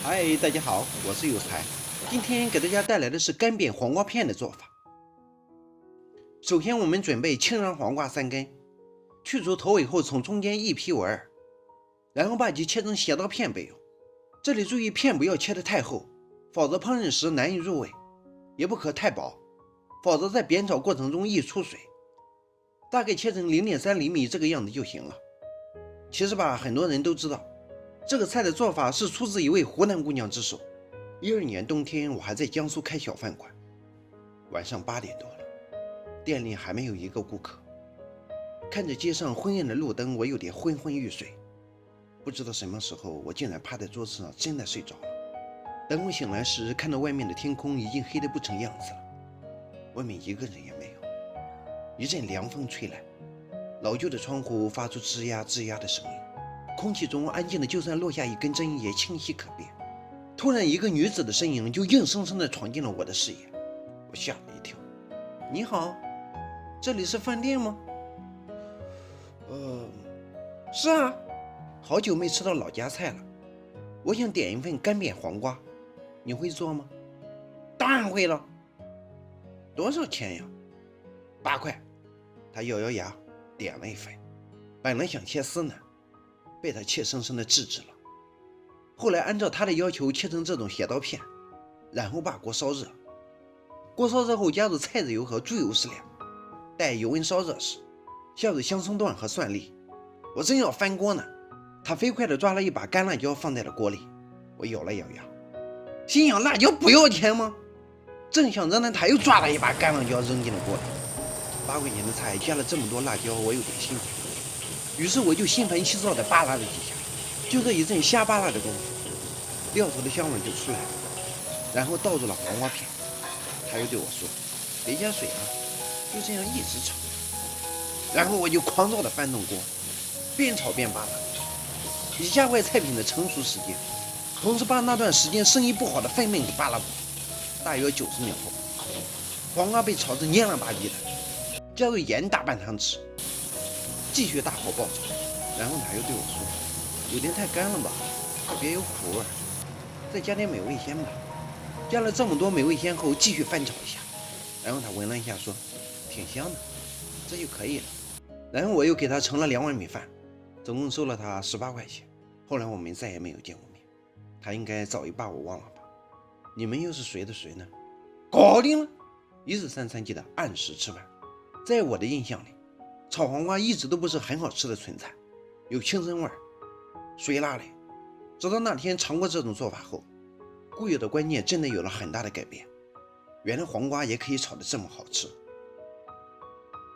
嗨，大家好，我是有才。今天给大家带来的是干煸黄瓜片的做法。首先，我们准备青瓤黄瓜3根，去除头尾后从中间一劈为2，然后把其切成斜刀片备用。这里注意片不要切得太厚，否则烹饪时难以入味；也不可太薄，否则在煸炒过程中易出水。大概切成0.3厘米这个样子就行了。其实吧，很多人都知道。这个菜的做法是出自一位湖南姑娘之手。12年冬天，我还在江苏开小饭馆，晚上8点多了，店里还没有一个顾客。看着街上昏暗的路灯，我有点昏昏欲睡。不知道什么时候，我竟然趴在桌子上真的睡着了。等我醒来时，看到外面的天空已经黑得不成样子了，外面一个人也没有。一阵凉风吹来，老旧的窗户发出吱呀吱呀的声音。空气中安静的，就算落下一根针也清晰可辨。突然，一个女子的身影就硬生生地闯进了我的视野，我吓了一跳。你好，这里是饭店吗？是啊，好久没吃到老家菜了，我想点一份干煸黄瓜，你会做吗？当然会了。多少钱呀？8块。他咬咬牙，点了一份。本来想切丝呢，被他怯生生地制止了。后来按照他的要求切成这种斜刀片，然后把锅烧热。锅烧热后加入菜籽油和猪油适量，待油温烧热时，下入香葱段和蒜粒。我正要翻锅呢，他飞快地抓了一把干辣椒放在了锅里。我咬了咬牙，心想辣椒不要钱吗？正想着呢，他又抓了一把干辣椒扔进了锅里。8块钱的菜加了这么多辣椒，我有点心疼。于是我就心烦气躁地扒拉了几下，就这一阵瞎扒拉的功夫，料头的香味就出来了。然后倒入了黄瓜片，他又对我说：“别加水啊，就这样一直炒。”然后我就狂躁地翻动锅，边炒边扒拉，以加快菜品的成熟时间，同时把那段时间生意不好的愤懑给扒拉走。大约90秒后，黄瓜被炒得蔫了吧唧的，加入盐大半汤匙，继续大火爆炒。然后他又对我说：“有点太干了吧，特别有苦味，再加点美味鲜吧。”加了这么多美味鲜后，继续翻炒一下。然后他闻了一下说：“挺香的，这就可以了。”然后我又给他盛了2碗米饭，总共收了他18块钱。后来我们再也没有见过面，他应该早已把我忘了吧？你们又是谁的谁呢？搞定了！1日3餐记得按时吃饭。在我的印象里，炒黄瓜一直都不是很好吃的存在，有清生味，水辣嘞。直到那天尝过这种做法后，固有的观念真的有了很大的改变。原来黄瓜也可以炒得这么好吃。